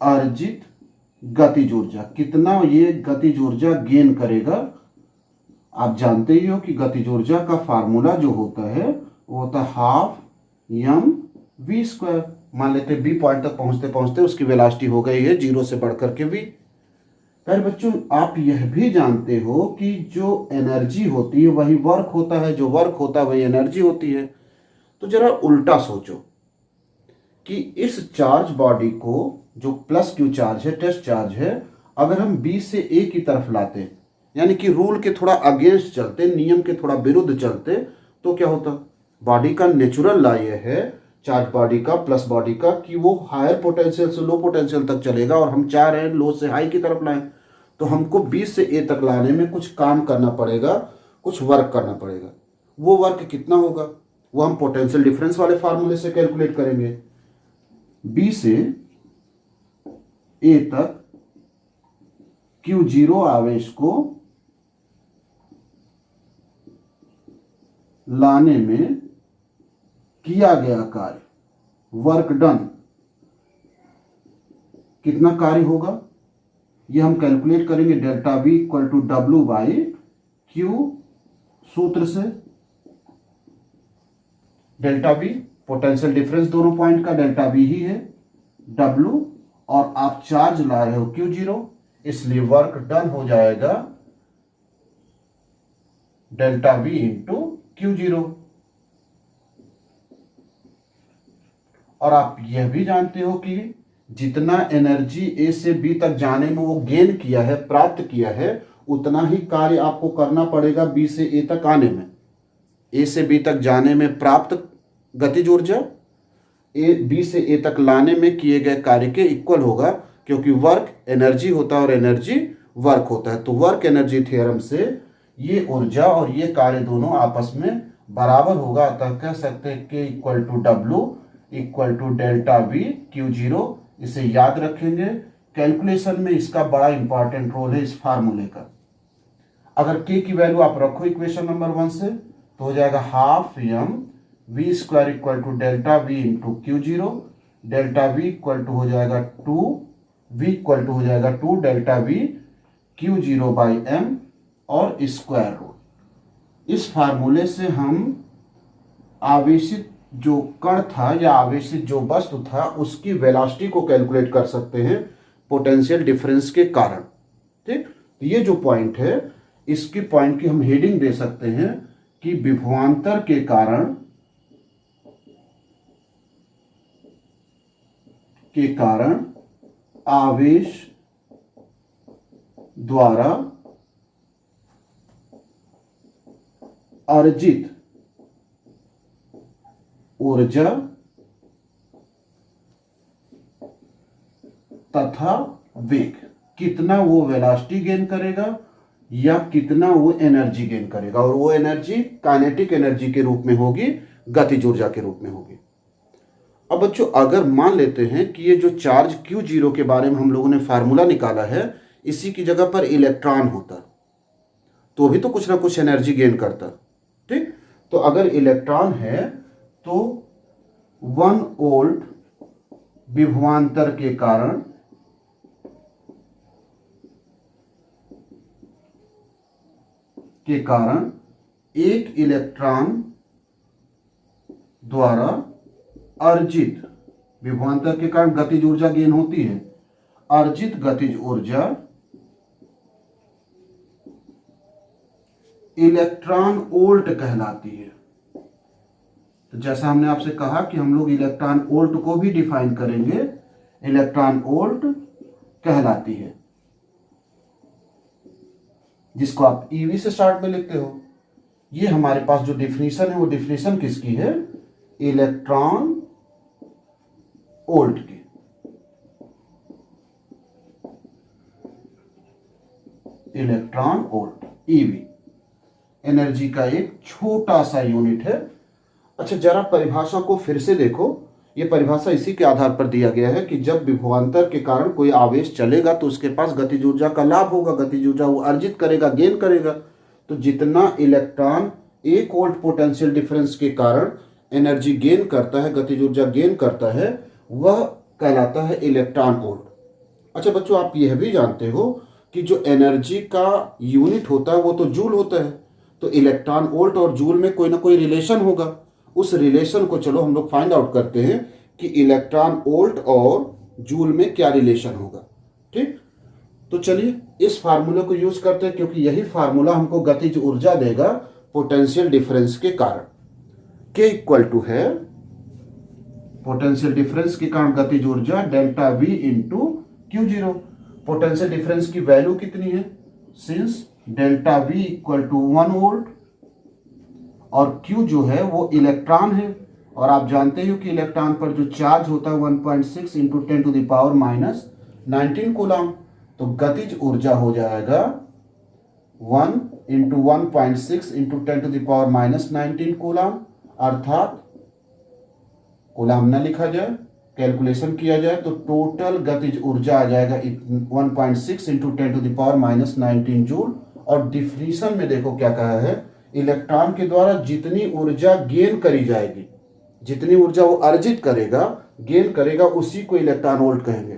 A: अर्जित गतिज ऊर्जा, कितना ये गतिज ऊर्जा गेन करेगा। आप जानते ही हो कि गतिज ऊर्जा का फार्मूला जो होता है वो होता है हाफ mv²। मान लेते बी पॉइंट तक पहुंचते पहुंचते उसकी वेलोसिटी हो गई है 0 से बढ़कर के v। फिर बच्चों आप यह भी जानते हो कि जो एनर्जी होती है वही वर्क होता है, जो वर्क होता है वही एनर्जी होती है। तो जरा उल्टा सोचो कि इस चार्ज बॉडी को, जो प्लस क्यू चार्ज है, टेस्ट चार्ज है, अगर हम बी से ए की तरफ लाते, यानी कि रूल के थोड़ा अगेंस्ट चलते, नियम के थोड़ा विरुद्ध चलते, तो क्या होता। बॉडी का नेचुरल लॉ यह है, चार्ज बॉडी का, प्लस बॉडी का, कि वो हायर पोटेंशियल से लो पोटेंशियल तक चलेगा, और हम चाह रहे हैं लो से हाई की तरफ लाएं। तो हमको बी से ए तक लाने में कुछ काम करना पड़ेगा, कुछ वर्क करना पड़ेगा। वो वर्क कितना होगा वो हम पोटेंशियल डिफरेंस वाले फार्मूले से कैलकुलेट करेंगे। बी से ए तक Q0 आवेश को लाने में किया गया कार्य, वर्क डन, कितना कार्य होगा ये हम कैलकुलेट करेंगे। Delta V equal to W by Q सूत्र से। डेल्टा V पोटेंशियल डिफरेंस दोनों पॉइंट का, डेल्टा V ही है, W, और आप चार्ज ला रहे हो Q0, इसलिए वर्क डन हो जाएगा डेल्टा V इंटू Q0। और आप यह भी जानते हो कि जितना एनर्जी ए से बी तक जाने में वो गेन किया है, प्राप्त किया है, उतना ही कार्य आपको करना पड़ेगा बी से ए तक आने में। ए से बी तक जाने में प्राप्त गतिज ऊर्जा ए बी से ए तक लाने में किए गए कार्य के इक्वल होगा, क्योंकि वर्क एनर्जी होता है और एनर्जी वर्क होता है। तो वर्क एनर्जी थ्योरम से ये ऊर्जा और ये कार्य दोनों आपस में बराबर होगा। अतः कह सकते हैं K equal to W equal to delta V Q0। इसे याद रखेंगे, कैलकुलेशन में इसका बड़ा इंपॉर्टेंट रोल है इस फार्मूले का। अगर k की वैल्यू आप रखो इक्वेशन नंबर 1 से, तो हो जाएगा half mv² equal to delta V into Q0। Delta V equal to हो जाएगा 2v इक्वल टू हो जाएगा 2 delta V Q0 by m और स्क्वायर रूट। इस फार्मूले से हम आवेशित जो कण था या आवेशित जो वस्तु था उसकी वेलोसिटी को कैलकुलेट कर सकते हैं पोटेंशियल डिफरेंस के कारण। ठीक, ये जो पॉइंट है इसकी पॉइंट की हम हेडिंग दे सकते हैं कि विभवांतर के कारण आवेश द्वारा अर्जित ऊर्जा तथा वेग, कितना वो वेलोसिटी गेन करेगा या कितना वो एनर्जी गेन करेगा, और वो एनर्जी काइनेटिक एनर्जी के रूप में होगी, गतिज ऊर्जा के रूप में होगी। अब बच्चों अगर मान लेते हैं कि ये जो चार्ज Q0 के बारे में हम लोगों ने फार्मूला निकाला है, इसी की जगह पर इलेक्ट्रॉन होता तो भी तो कुछ ना कुछ एनर्जी गेन करता। ठीक, तो अगर इलेक्ट्रॉन है तो 1 वोल्ट विभवांतर के कारण एक इलेक्ट्रॉन द्वारा अर्जित, विभवांतर के कारण गतिज ऊर्जा गेन होती है, अर्जित गतिज ऊर्जा इलेक्ट्रॉन वोल्ट कहलाती है। तो जैसा हमने आपसे कहा कि हम लोग इलेक्ट्रॉन वोल्ट को भी डिफाइन करेंगे, इलेक्ट्रॉन वोल्ट कहलाती है, जिसको आप ईवी से स्टार्ट में लिखते हो। ये हमारे पास जो डिफिनीशन है वो डिफिनीशन किसकी है? इलेक्ट्रॉन वोल्ट की। इलेक्ट्रॉन वोल्ट, ईवी, एनर्जी का एक छोटा सा यूनिट है। अच्छा, जरा परिभाषा को फिर से देखो। यह परिभाषा इसी के आधार पर दिया गया है कि जब विभवांतर के कारण कोई आवेश चलेगा तो उसके पास गतिज ऊर्जा का लाभ होगा, गतिज ऊर्जा वो अर्जित करेगा, गेन करेगा। तो जितना इलेक्ट्रॉन 1 वोल्ट पोटेंशियल डिफरेंस के कारण एनर्जी गेन करता है, गतिज ऊर्जा गेन करता है, वह कहलाता है इलेक्ट्रॉन वोल्ट। अच्छा बच्चों, आप यह भी जानते हो कि जो एनर्जी का यूनिट होता है वो तो जूल होता है। तो इलेक्ट्रॉन वोल्ट और जूल में कोई ना कोई रिलेशन होगा। उस रिलेशन को चलो हम लोग फाइंड आउट करते हैं कि इलेक्ट्रॉन वोल्ट और जूल में क्या रिलेशन होगा। ठीक, तो चलिए इस फार्मूले को यूज करते हैं, क्योंकि यही फार्मूला हमको गतिज ऊर्जा देगा पोटेंशियल डिफरेंस के कारण। K इक्वल टू है पोटेंशियल डिफरेंस के कारण गतिज ऊर्जा delta V into Q0। Potential difference की वैल्यू कितनी है? Since delta V equal to 1 volt और Q जो है वो इलेक्ट्रॉन है, और आप जानते हो कि इलेक्ट्रॉन पर जो चार्ज होता है 1.6 into 10 to the power minus 19 coulomb. तो गतिज ऊर्जा हो जाएगा 1 into 1.6 into 10 to the power minus 19 coulomb, अर्थात कूलम न लिखा जाए, कैलकुलेशन किया जाए तो टोटल गतिज ऊर्जा आ जाएगा 1.6 into 10 to the power minus 19 joule. और डिफिनीशन में देखो क्या कहा है, इलेक्ट्रॉन के द्वारा जितनी ऊर्जा गेन करी जाएगी, जितनी ऊर्जा वो अर्जित करेगा, गेन करेगा, उसी को इलेक्ट्रॉन वोल्ट कहेंगे।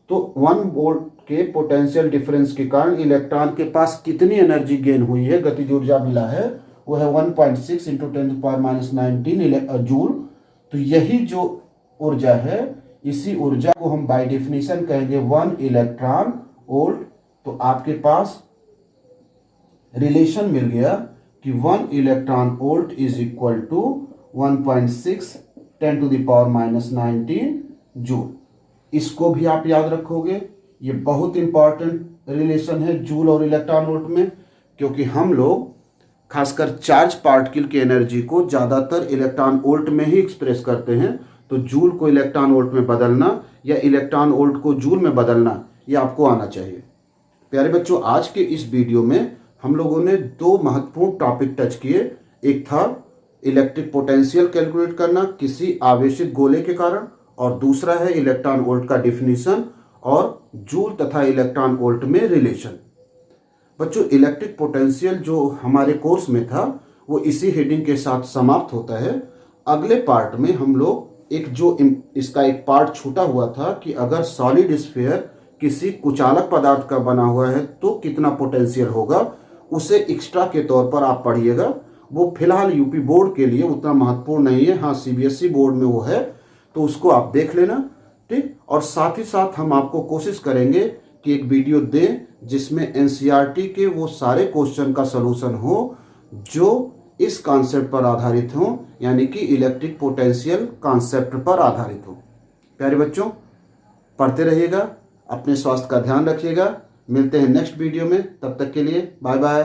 A: तो 1 वोल्ट के पोटेंशियल डिफरेंस के कारण इलेक्ट्रॉन के पास कितनी एनर्जी गेन हुई है, गतिज ऊर्जा मिला है, वो है 1.6 into 10 to the power minus 19 joule. तो यही जो ऊर्जा है, इसी ऊर्जा को हम बाय डेफिनेशन कहेंगे 1 इलेक्ट्रॉन वोल्ट। तो आपके पास रिलेशन मिल गया कि 1 electron volt is equal to 1.6 10 to the power minus 19 joule. इसको भी आप याद रखोगे, ये बहुत इंपॉर्टेंट रिलेशन है जूल और इलेक्ट्रॉन वोल्ट में, क्योंकि हम लोग खासकर चार्ज पार्टिकल की एनर्जी को ज़्यादातर इलेक्ट्रॉन वोल्ट में ही एक्सप्रेस करते हैं। तो जूल को इलेक्ट्रॉन वोल्ट में बदलना या इलेक्ट्रॉन वोल्ट को जूल में बदलना, ये आपको आना चाहिए। प्यारे बच्चों, आज के इस वीडियो में हम लोगों ने 2 महत्वपूर्ण टॉपिक टच किए। एक था इलेक्ट्रिक पोटेंशियल कैलकुलेट करना किसी आवेशित गोले के कारण, और दूसरा है इलेक्ट्रॉन वोल्ट का डिफिनीशन और जूल तथा इलेक्ट्रॉन वोल्ट में रिलेशन। बच्चों, इलेक्ट्रिक पोटेंशियल जो हमारे कोर्स में था वो इसी हेडिंग के साथ समाप्त होता है। अगले पार्ट में हम लोग इसका एक पार्ट छूटा हुआ था कि अगर सॉलिड स्फीयर किसी कुचालक पदार्थ का बना हुआ है तो कितना पोटेंशियल होगा, उसे एक्स्ट्रा के तौर पर आप पढ़िएगा। वो फिलहाल यूपी बोर्ड के लिए उतना महत्वपूर्ण नहीं है, हाँ सीबीएसई बोर्ड में वो है, तो उसको आप देख लेना। ठीक, और साथ ही साथ हम आपको कोशिश करेंगे कि एक वीडियो दें जिसमें एनसीईआरटी के वो सारे क्वेश्चन का सलूशन हो जो इस कॉन्सेप्ट पर आधारित हो, यानी कि इलेक्ट्रिक पोटेंशियल कॉन्सेप्ट पर आधारित हो। प्यारे बच्चों, पढ़ते रहिएगा, अपने स्वास्थ्य का ध्यान रखिएगा। मिलते हैं नेक्स्ट वीडियो में, तब तक के लिए बाय बाय।